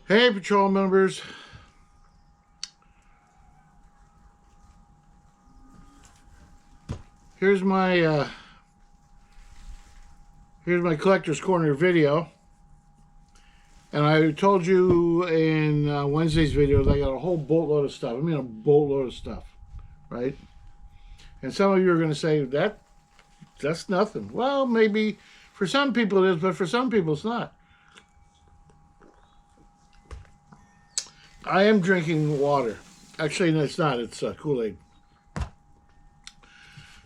Hey, patrol members. Here's my collector's corner video, and I told you in Wednesday's video that I got a whole boatload of stuff. I mean, a boatload of stuff, right? And some of you are going to say that's nothing. Well, maybe for some people it is, but for some people it's not. I am drinking water. Actually, no, it's not. It's Kool-Aid.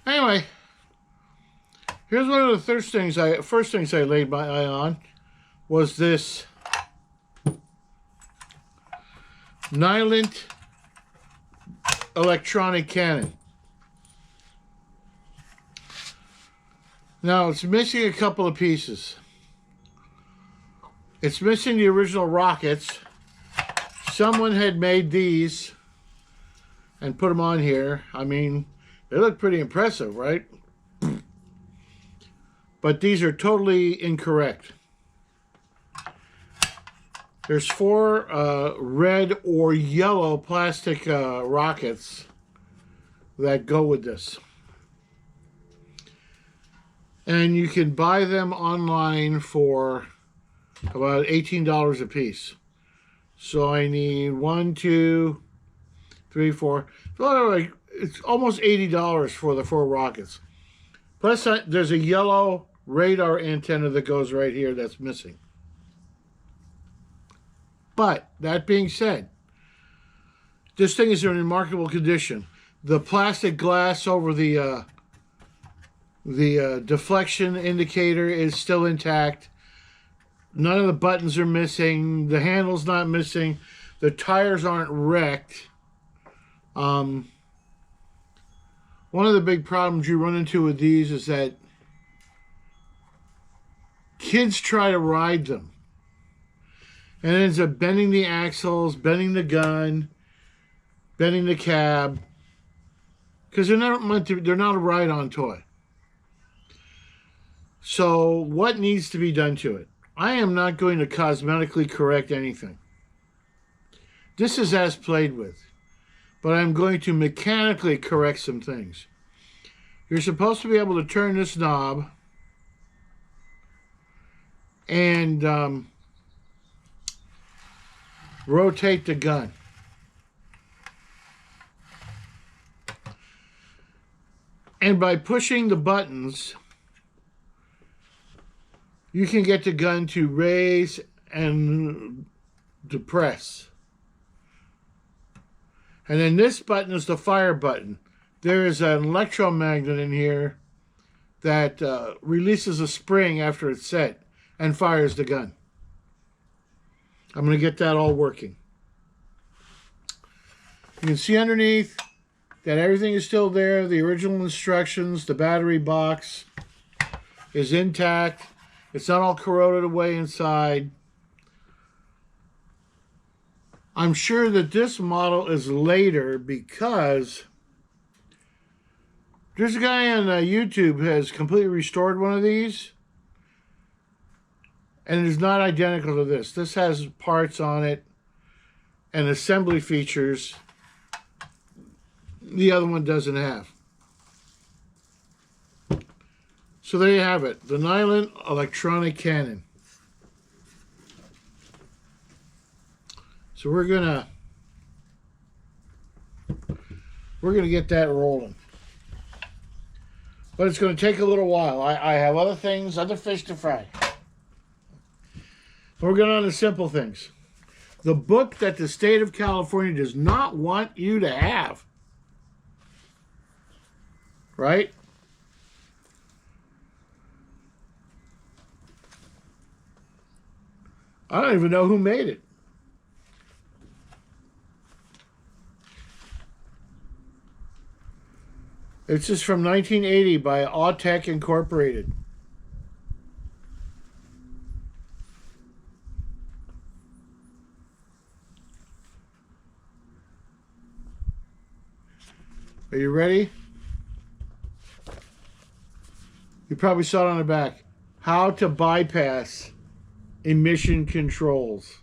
Anyway, here's one of the first things I laid my eye on was this Nylint electronic cannon. Now, it's missing a couple of pieces. It's missing the original rockets. Someone had made these and put them on here. I mean, they look pretty impressive, right? But these are totally incorrect. There's 4 red or yellow plastic rockets that go with this. And you can buy them online for about $18 a piece. So I need 1, 2, 3, 4. It's almost $80 for the 4 rockets. Plus, there's a yellow radar antenna that goes right here that's missing. But that being said, this thing is in remarkable condition. The plastic glass over the deflection indicator is still intact. None of the buttons are missing. The handle's not missing. The tires aren't wrecked. One of the big problems you run into with these is that kids try to ride them. And it ends up bending the axles, bending the gun, bending the cab. Because they're not a ride-on toy. So what needs to be done to it? I am not going to cosmetically correct anything. This is as played with. But I'm going to mechanically correct some things. You're supposed to be able to turn this knob and rotate the gun. And by pushing the buttons, you can get the gun to raise and depress. And then this button is the fire button. There is an electromagnet in here that releases a spring after it's set and fires the gun. I'm going to get that all working. You can see underneath that everything is still there. The original instructions, the battery box is intact. It's not all corroded away inside. I'm sure that this model is later because there's a guy on YouTube who has completely restored one of these. And it is not identical to this. This has parts on it and assembly features the other one doesn't have. So there you have it. The Nylint electronic cannon. So we're gonna get that rolling. But it's gonna take a little while. I have other things, other fish to fry. We're going on to simple things. The book that the state of California does not want you to have. Right? I don't even know who made it. It's just from 1980 by Autech Incorporated. Are you ready? You probably saw it on the back. How to bypass emission controls.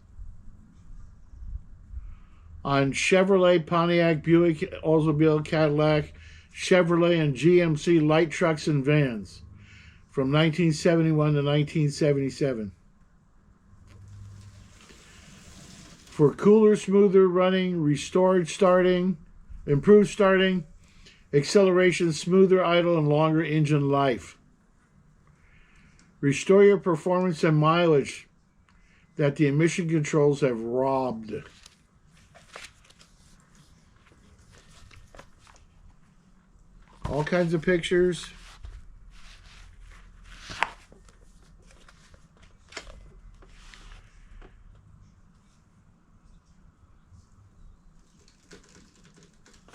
on Chevrolet, Pontiac, Buick, Oldsmobile, Cadillac, Chevrolet, and GMC light trucks and vans from 1971 to 1977. For cooler, smoother running, restored starting, improved starting, acceleration, smoother idle, and longer engine life. Restore your performance and mileage that the emission controls have robbed. All kinds of pictures.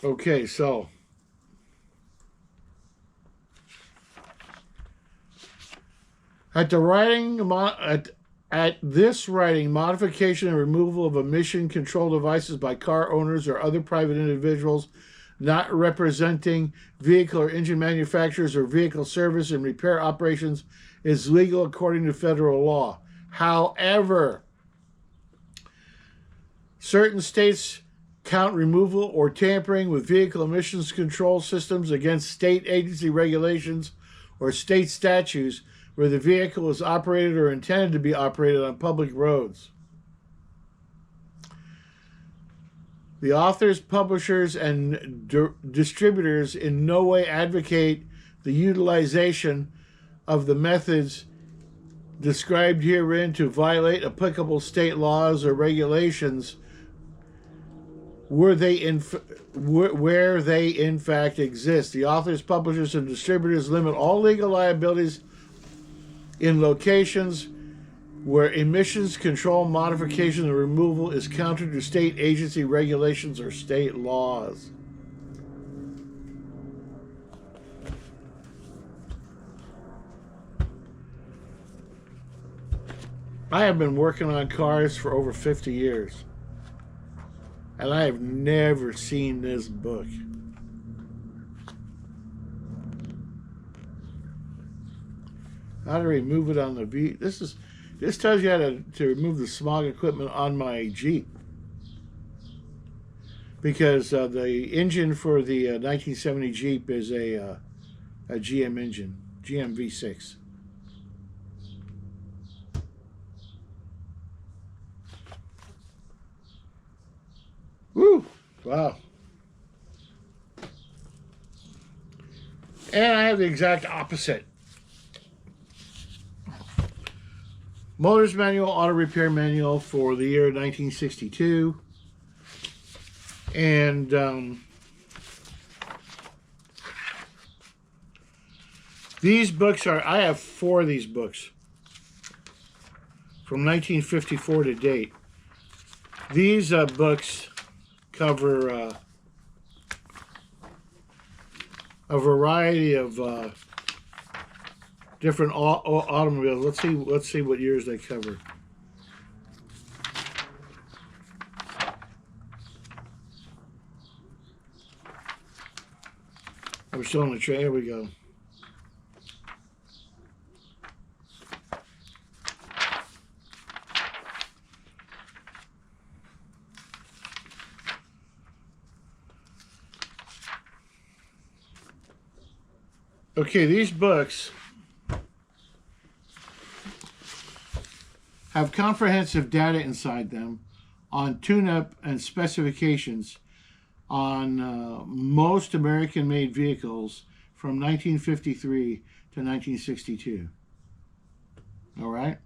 Okay, so at this writing, modification and removal of emission control devices by car owners or other private individuals not representing vehicle or engine manufacturers or vehicle service and repair operations is legal according to federal law. However, certain states count removal or tampering with vehicle emissions control systems against state agency regulations or state statutes where the vehicle is operated or intended to be operated on public roads. The authors, publishers, and distributors in no way advocate the utilization of the methods described herein to violate applicable state laws or regulations where they in fact exist. The authors, publishers, and distributors limit all legal liabilities in locations where emissions control modification and removal is counter to state agency regulations or state laws. I have been working on cars for over 50 years, and I have never seen this book. How to remove it on the V. This tells you how to remove the smog equipment on my Jeep. Because the engine for the 1970 Jeep is a GM engine, GM V6. Woo! Wow. And I have the exact opposite. Motor's Manual, Auto Repair Manual for the year 1962. And these books are, I have 4 of these books from 1954 to date. These books cover a variety of different automobiles. Let's see what years they cover. I'm still on the train. Here we go. Okay, these books have comprehensive data inside them on tune-up and specifications on most American-made vehicles from 1953 to 1962. All right?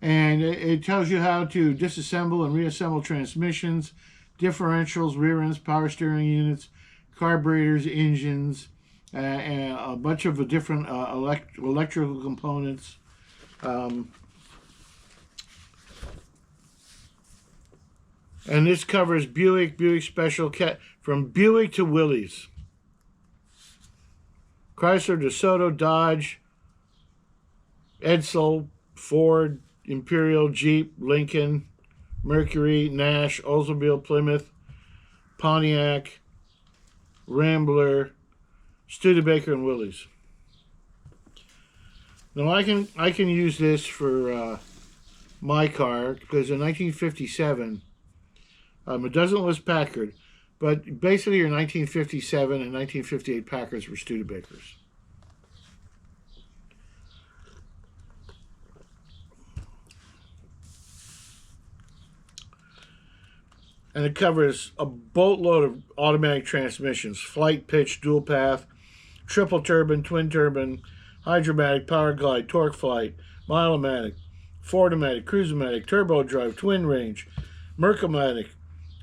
And it tells you how to disassemble and reassemble transmissions, differentials, rear ends, power steering units, carburetors, engines, and a bunch of different electrical components. And this covers Buick Special Cat, from Buick to Willys, Chrysler, DeSoto, Dodge, Edsel, Ford, Imperial, Jeep, Lincoln, Mercury, Nash, Oldsmobile, Plymouth, Pontiac, Rambler, Studebaker, and Willys. Now I can use this for my car because in 1957 It doesn't list Packard, but basically your 1957 and 1958 Packards were Studebakers. And it covers a boatload of automatic transmissions: flight, pitch, dual path, triple turbine, twin turbine, hydromatic, power glide, torque flight, mile-o-matic, Ford-o-matic, cruise-o-matic, turbo drive, twin range, Merc-o-matic,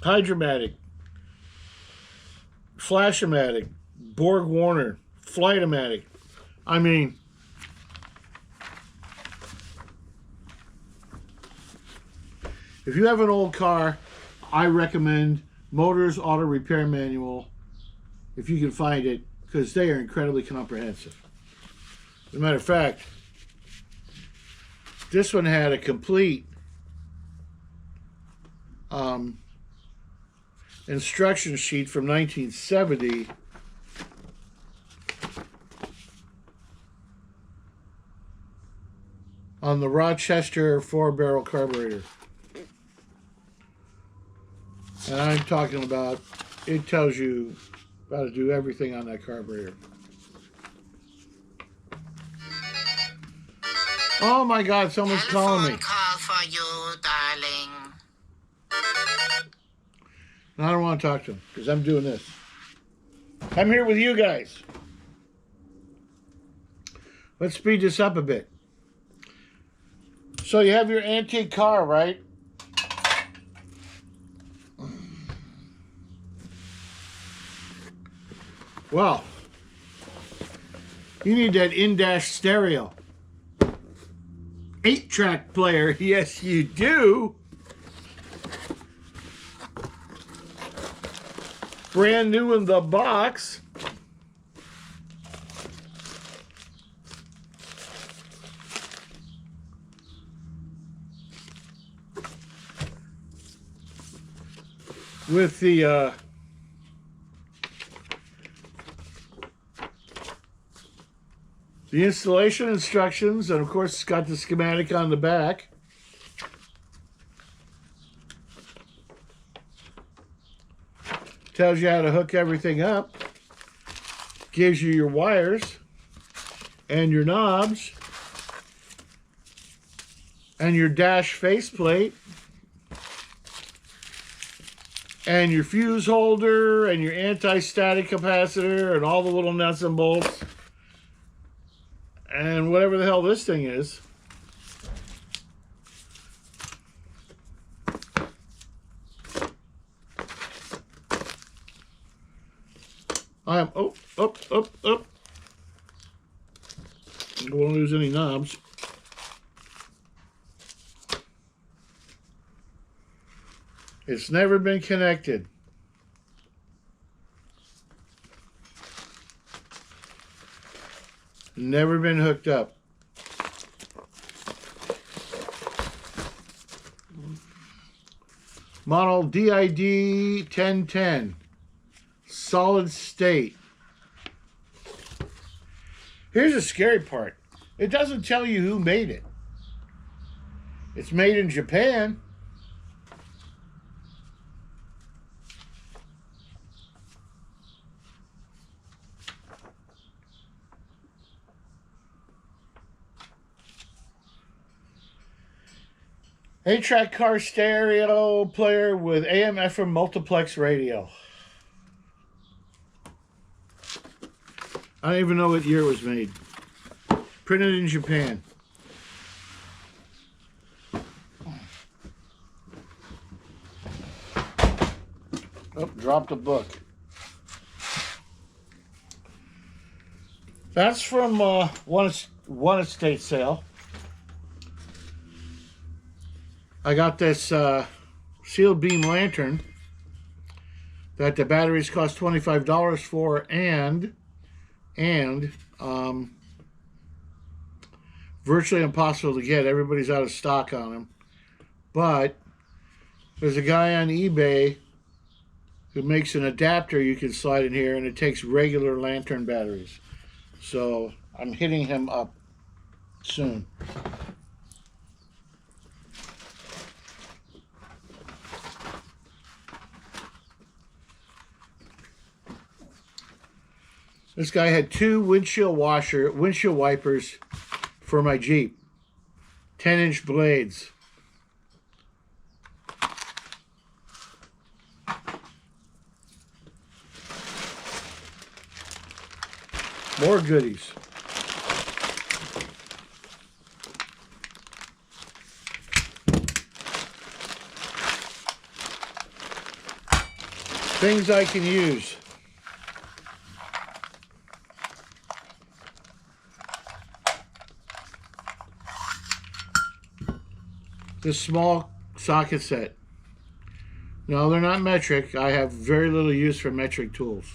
hydromatic, flash-o-matic, Borg-Warner, flight-o-matic. I mean, if you have an old car, I recommend Motors Auto Repair Manual, if you can find it, because they are incredibly comprehensive. As a matter of fact, this one had a complete instruction sheet from 1970 on the Rochester 4-barrel carburetor. And I'm talking about, it tells you how to do everything on that carburetor. Oh my God, someone's calling me. Call for you, darling. No, I don't want to talk to him because I'm doing this. I'm here with you guys. Let's speed this up a bit. So you have your antique car, right? Well, you need that in-dash stereo. 8-track player, yes you do. Brand new in the box. With the installation instructions, and of course it's got the schematic on the back. Tells you how to hook everything up. Gives you your wires and your knobs and your dash faceplate and your fuse holder and your anti-static capacitor and all the little nuts and bolts. And whatever the hell this thing is. I am up. Don't want to lose any knobs. It's never been connected. Never been hooked up. Model DID 1010. Solid state. Here's the scary part. It doesn't tell you who made it. It's made in Japan. Eight-track car stereo player with AM/FM multiplex radio. I don't even know what year it was made. Printed in Japan. Oh, dropped a book. That's from one estate sale. I got this sealed beam lantern that the batteries cost $25 for, and virtually impossible to get. Everybody's out of stock on them. But there's a guy on eBay who makes an adapter you can slide in here, and it takes regular lantern batteries. So I'm hitting him up soon. This guy had two windshield wipers for my Jeep. 10-inch blades. More goodies. Things I can use. This small socket set. No, they're not metric. I have very little use for metric tools.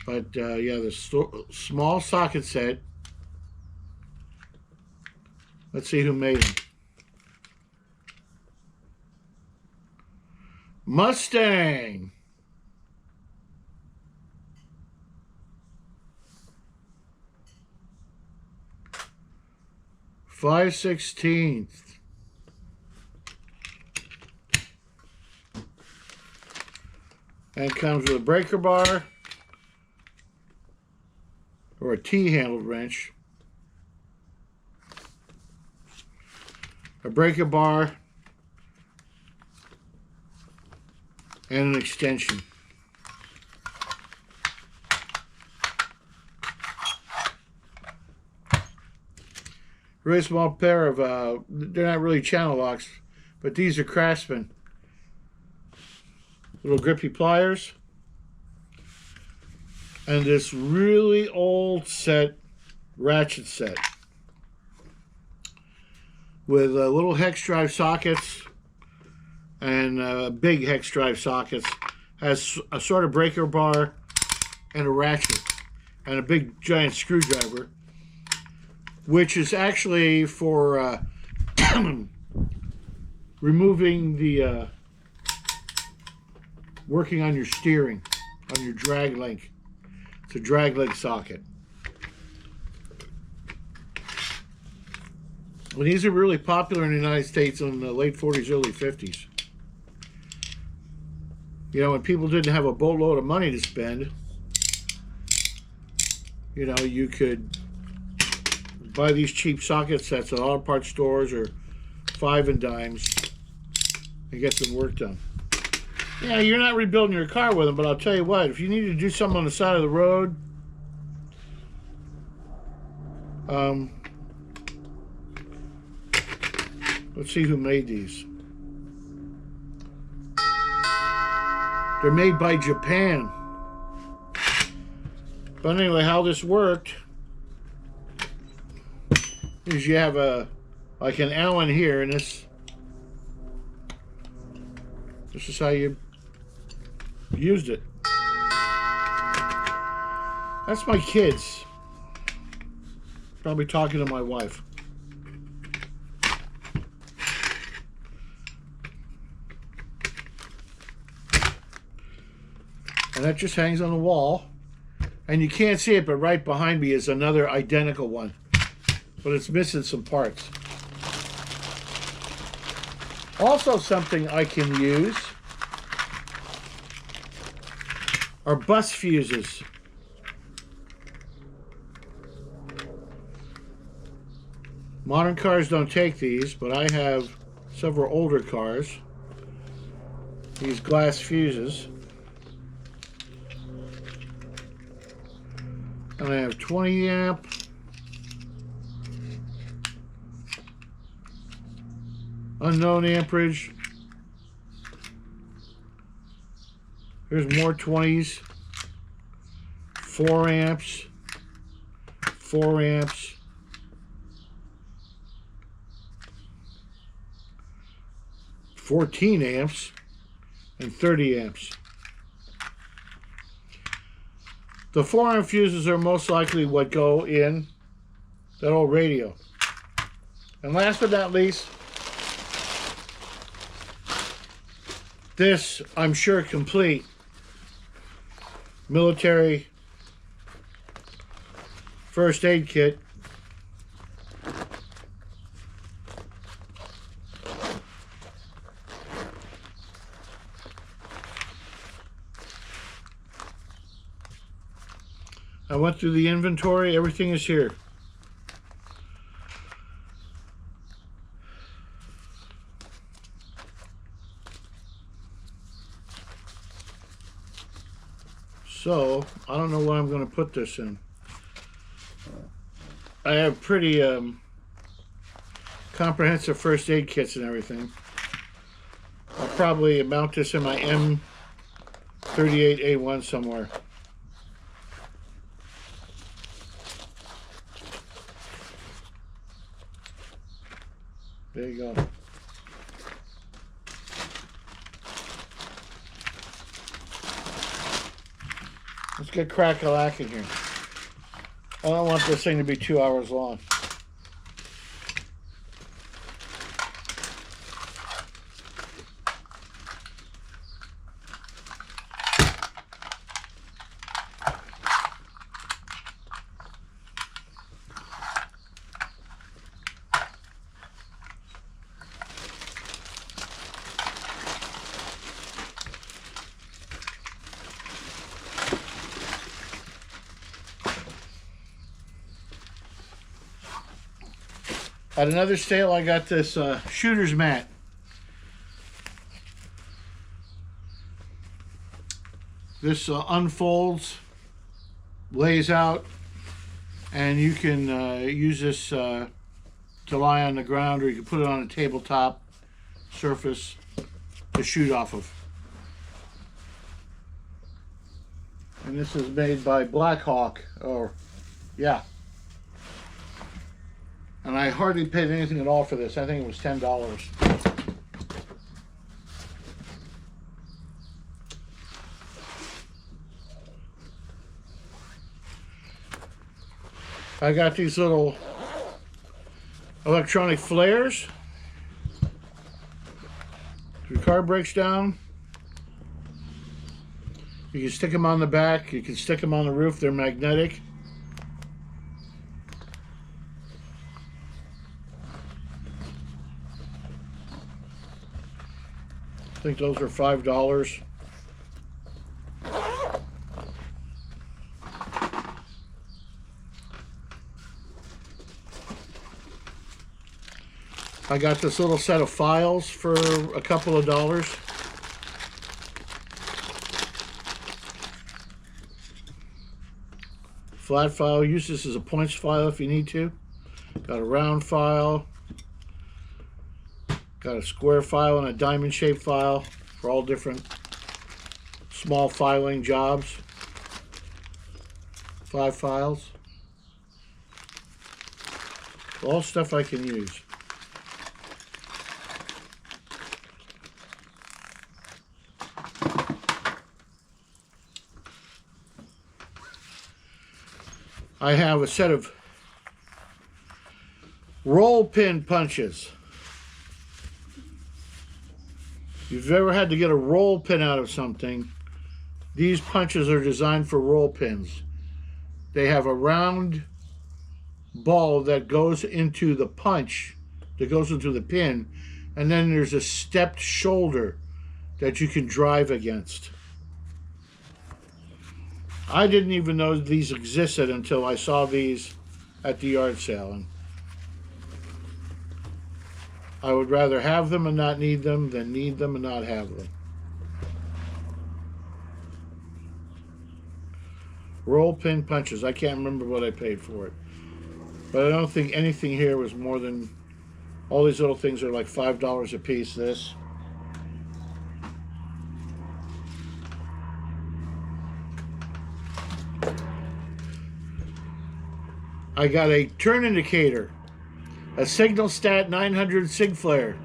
But yeah, the small socket set. Let's see who made them. Mustang. .5/16. And comes with a breaker bar or a T-handled wrench, a breaker bar, and an extension. Really small pair of, they're not really channel locks, but these are Craftsman. Little grippy pliers. And this really old ratchet set. With little hex drive sockets and big hex drive sockets. Has a sort of breaker bar and a ratchet. And a big giant screwdriver. Which is actually for removing the working on your steering, on your drag link. It's a drag link socket. And these are really popular in the United States in the late 40s, early 50s. You know, when people didn't have a boatload of money to spend, you know, you could buy these cheap socket sets at auto parts stores or 5 and dimes and get some work done. Yeah, you're not rebuilding your car with them, but I'll tell you what, if you need to do something on the side of the road, let's see who made these. They're made by Japan. But anyway, how this worked is you have like an Allen here, and this is how you used it. That's my kids. Probably talking to my wife. And that just hangs on the wall. And you can't see it, but right behind me is another identical one. But it's missing some parts. Also something I can use are bus fuses. Modern cars don't take these, but I have several older cars. These glass fuses. And I have 20 amp. Unknown amperage. Here's more 20s. 4 amps. 4 amps. 14 amps. And 30 amps. The 4 amp fuses are most likely what go in that old radio. And last but not least, this, I'm sure, complete military first aid kit. went through the inventory. Everything is here. So, I don't know what I'm going to put this in. I have pretty comprehensive first aid kits and everything. I'll probably mount this in my M38A1 somewhere. There you go. Let's get crack-a-lack in here. I don't want this thing to be 2 hours long. At another sale, I got this shooter's mat. This unfolds, lays out, and you can use this to lie on the ground, or you can put it on a tabletop surface to shoot off of. And this is made by Blackhawk, or yeah. And I hardly paid anything at all for this. I think it was $10. I got these little electronic flares. If your car breaks down, you can stick them on the back. You can stick them on the roof. They're magnetic. I think those are $5. I got this little set of files for a couple of dollars. Flat file. Use this as a points file if you need to. Got a round file. Got a square file and a diamond shaped file for all different small filing jobs. 5 files. All stuff I can use. I have a set of roll pin punches. If you've ever had to get a roll pin out of something, these punches are designed for roll pins. They have a round ball that goes into the punch, that goes into the pin, and then there's a stepped shoulder that you can drive against. I didn't even know these existed until I saw these at the yard sale. And I would rather have them and not need them than need them and not have them. Roll pin punches. I can't remember what I paid for it. But I don't think anything here was more than... All these little things are like $5 a piece. This. I got a turn indicator. A Signal Stat 900 Sig Flare.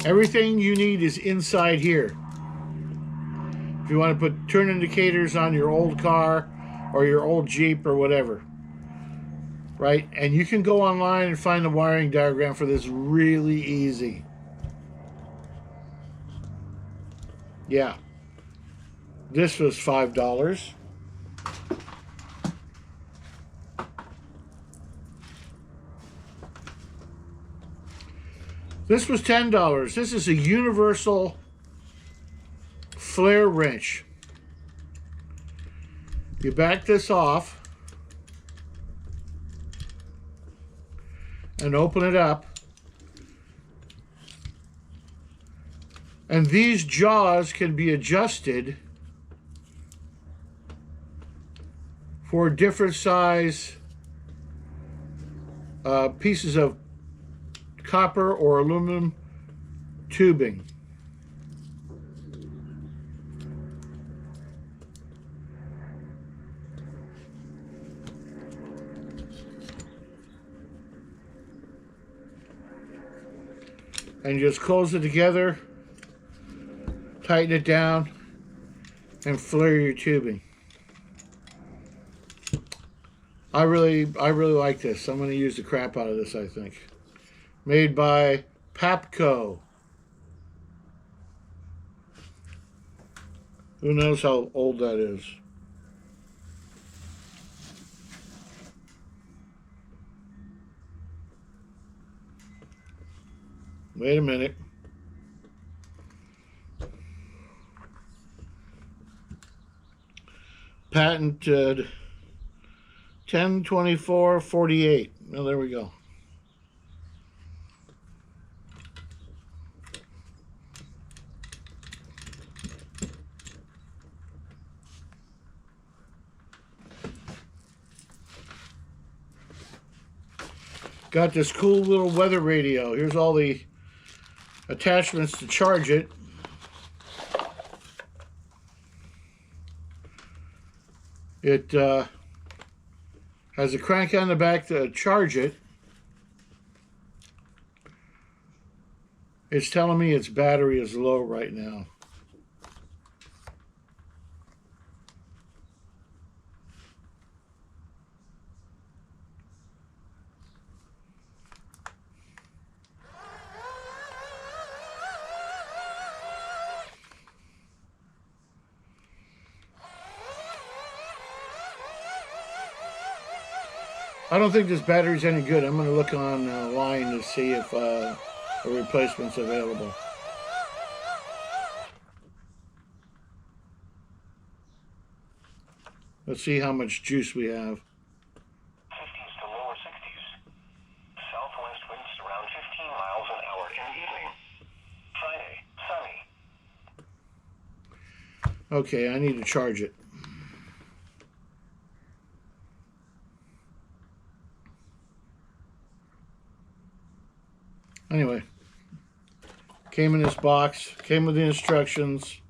Everything you need is inside here. If you want to put turn indicators on your old car or your old Jeep or whatever. Right? And you can go online and find the wiring diagram for this really easy. Yeah. This was $5. This was $10. This is a universal flare wrench. You back this off and open it up. And these jaws can be adjusted for different size pieces of copper or aluminum tubing. And just close it together, tighten it down, and flare your tubing. I really like this. I'm going to use the crap out of this, I think. Made by Papco. Who knows how old that is? Wait a minute. Patented 102448. Well, there we go. Got this cool little weather radio. Here's all the attachments to charge it. It has a crank on the back to charge it. It's telling me its battery is low right now. I don't think this battery's any good. I'm going to look online to see if a replacement's available. Let's see how much juice we have. 50s to lower 60s. Southwest winds around 15 miles an hour in the evening. Friday, sunny. Okay, I need to charge it. Anyway, came in this box, came with the instructions,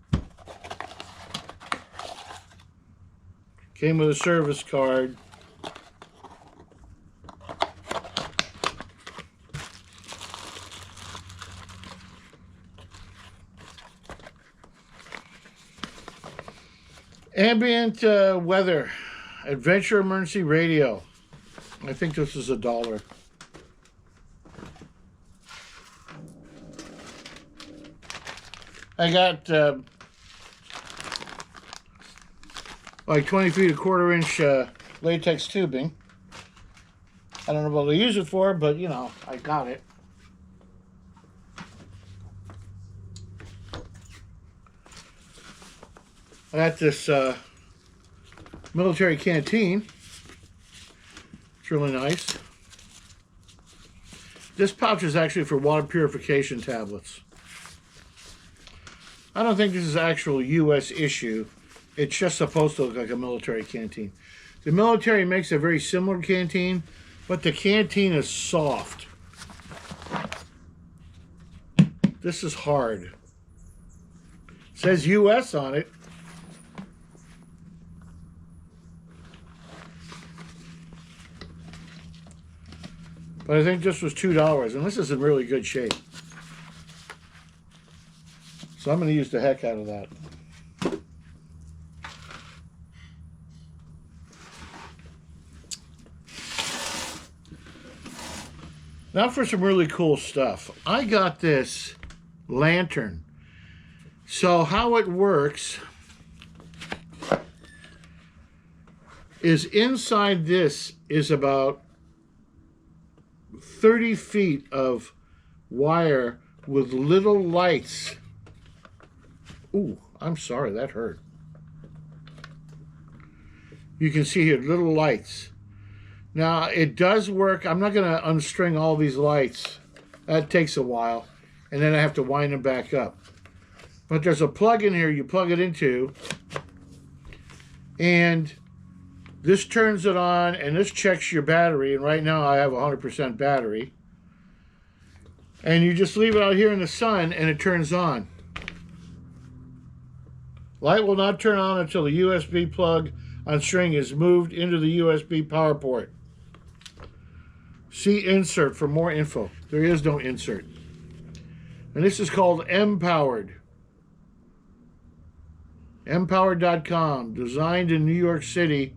came with a service card. Ambient weather, adventure emergency radio. I think this is $1. I got like 20 feet, 1/4 inch latex tubing. I don't know what to use it for, but you know, I got it. I got this military canteen. It's really nice. This pouch is actually for water purification tablets. I don't think this is actual U.S. issue. It's just supposed to look like a military canteen. The military makes a very similar canteen, but the canteen is soft. This is hard. It says U.S. on it. But I think this was $2, and this is in really good shape. So I'm going to use the heck out of that. Now for some really cool stuff. I got this lantern. So how it works is inside this is about 30 feet of wire with little lights. Ooh, I'm sorry, that hurt. You can see here little lights. Now it does work. I'm not going to unstring all these lights. That takes a while. And then I have to wind them back up. But there's a plug in here you plug it into. And this turns it on, and this checks your battery. And right now I have 100% battery. And you just leave it out here in the sun, and it turns on. Light will not turn on until the USB plug on string is moved into the USB power port. See insert for more info. There is no insert. And this is called M-Powered. Mpowered.com. Designed in New York City.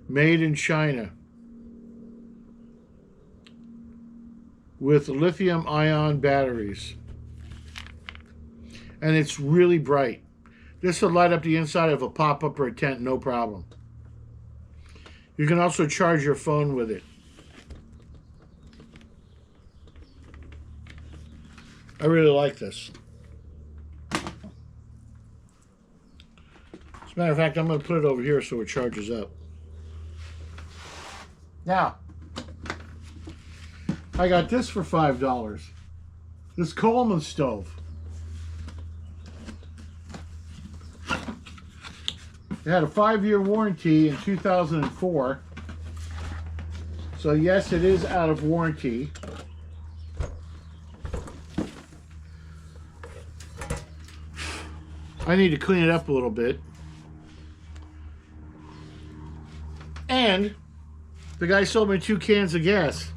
Made in China. With lithium-ion batteries. And it's really bright. This will light up the inside of a pop-up or a tent, no problem. You can also charge your phone with it. I really like this. As a matter of fact, I'm going to put it over here so it charges up. Now, I got this for $5. This Coleman stove. It had a 5-year warranty in 2004. So yes, it is out of warranty. I need to clean it up a little bit. And the guy sold me 2 cans of gas.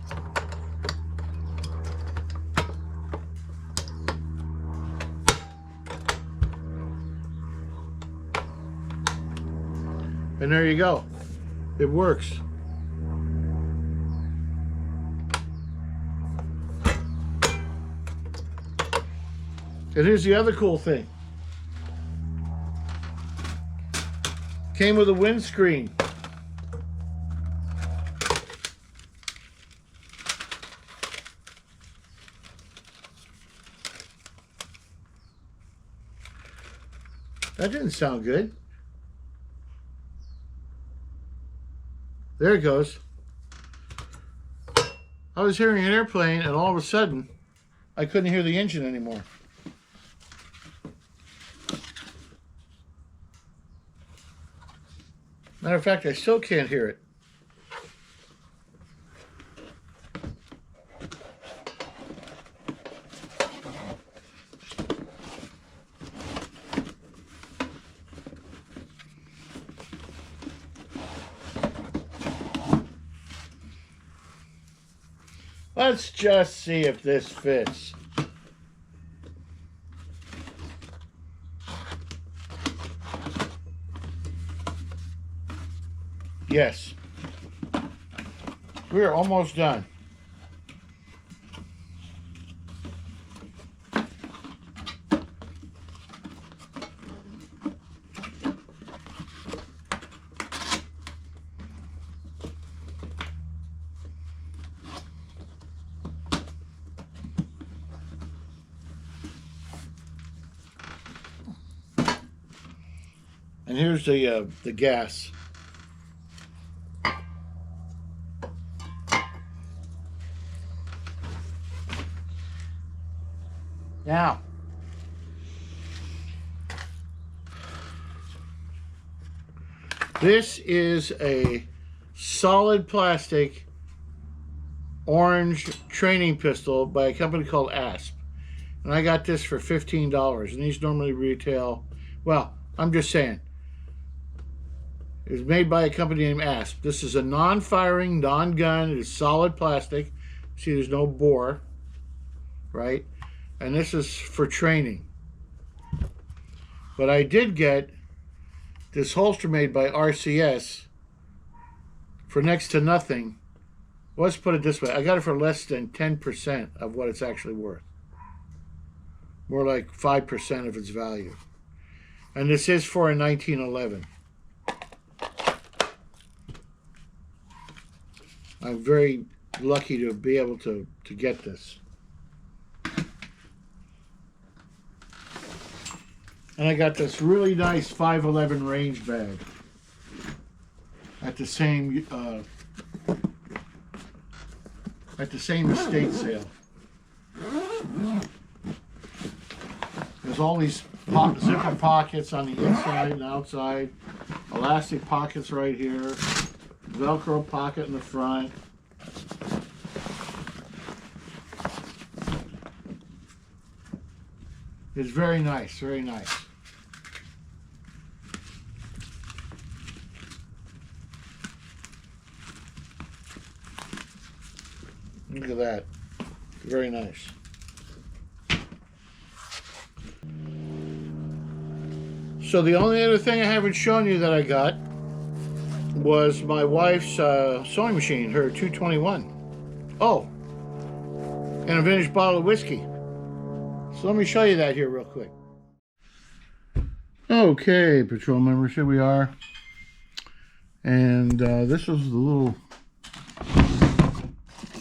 And there you go. It works. And here's the other cool thing. Came with a windscreen. That didn't sound good. There it goes. I was hearing an airplane, and all of a sudden, I couldn't hear the engine anymore. Matter of fact, I still can't hear it. Let's just see if this fits. Yes. We're almost done. And here's the gas. Now, this is a solid plastic orange training pistol by a company called Asp. And I got this for $15. And these normally retail, well, I'm just saying. It was made by a company named Asp. This is a non-firing, non-gun. It is solid plastic. See, there's no bore, right? And this is for training. But I did get this holster made by RCS for next to nothing. Let's put it this way. I got it for less than 10% of what it's actually worth. More like 5% of its value. And this is for a 1911. I'm very lucky to be able to get this. And I got this really nice 511 range bag. at the same estate sale. There's all these zipper pockets on the inside and outside, elastic pockets right here, Velcro pocket in the front. It's very nice, very nice. Look at that. Very nice. So the only other thing I haven't shown you that I got was my wife's sewing machine, her 221. Oh, and a vintage bottle of whiskey. So let me show you that here real quick. Okay, patrol members, here we are. And this was the little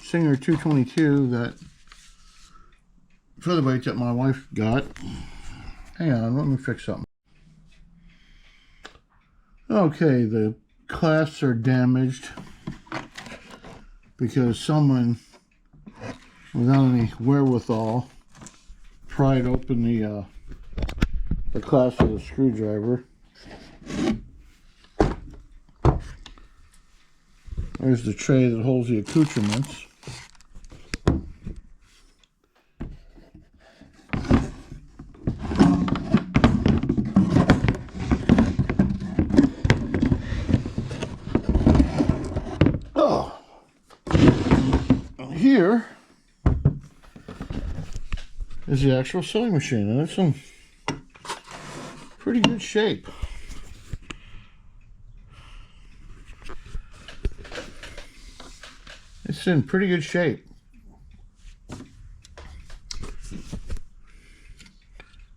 Singer 222 that featherweight that my wife got. Hang on, let me fix something. Okay, the clasps are damaged because someone without any wherewithal pried open the clasp with a screwdriver. There's the tray that holds the accoutrements. Oh, here is the actual sewing machine, and it's in pretty good shape. It's in pretty good shape.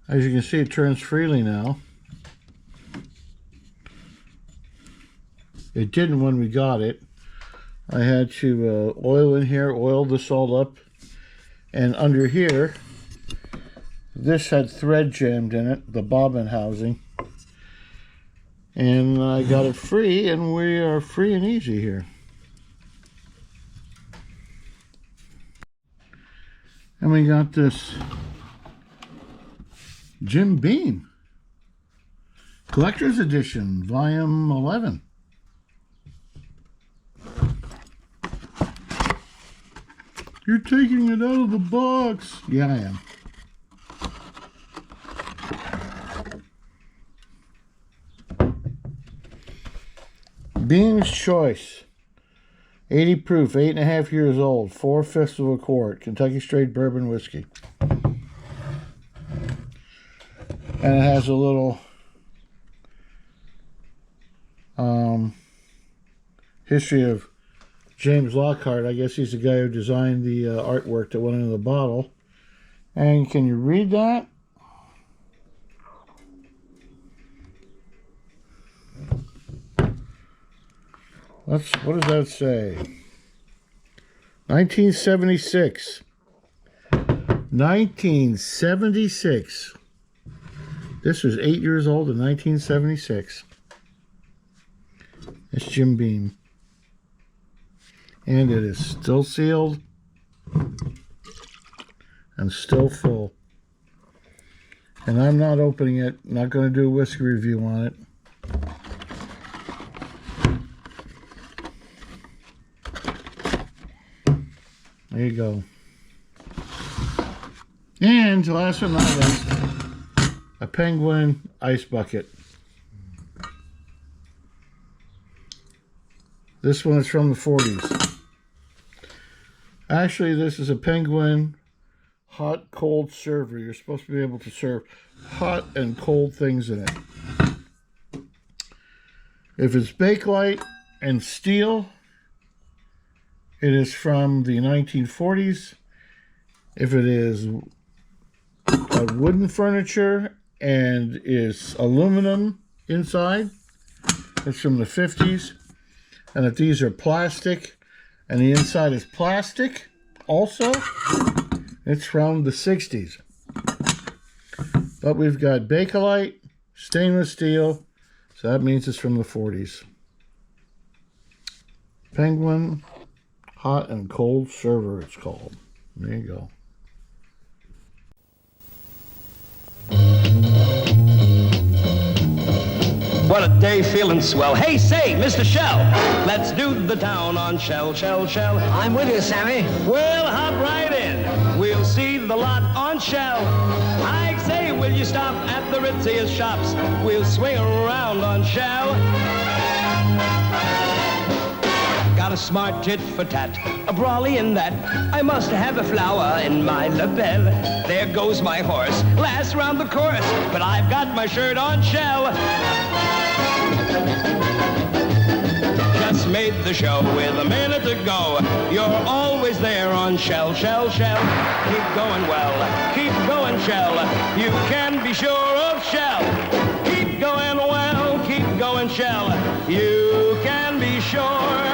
As you can see, it turns freely now. It didn't when we got it. I had to oil in here, oil this all up, and under here, this had thread jammed in it, the bobbin housing. And I got it free, and we are free and easy here. And we got this Jim Beam Collector's Edition, Volume 11. You're taking it out of the box. Yeah, I am. Beam's Choice. 80 proof, 8.5 years old, 4/5 of a quart, Kentucky straight bourbon whiskey. And it has a little history of James Lockhart. I guess he's the guy who designed the artwork that went into the bottle. And can you read that? What does that say? 1976. 1976. This was 8 years old in 1976. It's Jim Beam. And it is still sealed and still full. And I'm not opening it. Not going to do a whiskey review on it. There you go. And last but not least, a Penguin ice bucket. This one is from the 40s. Actually, this is a Penguin hot cold server. You're supposed to be able to serve hot and cold things in it. If it's Bakelite and steel, it is from the 1940s. If it is wooden furniture and is aluminum inside, it's from the 50s. And if these are plastic and the inside is plastic also, it's from the 60s. But we've got Bakelite, stainless steel, so that means it's from the 40s. Penguin hot and cold server, it's called. There you go. What a day, feeling swell. Hey, say, Mr. Shell, let's do the town on Shell. I'm with you, Sammy. Well, hop right in. We'll see the lot on Shell. I say, will you stop at the ritziest shops? We'll swing around on Shell. Got a smart tit for tat, a brawly in that. I must have a flower in my lapel. There goes my horse, last round the course, but I've got my shirt on Shell. Just made the show with a minute to go. You're always there on Shell. Keep going well, keep going Shell. You can be sure of Shell. Keep going well, keep going Shell. You can be sure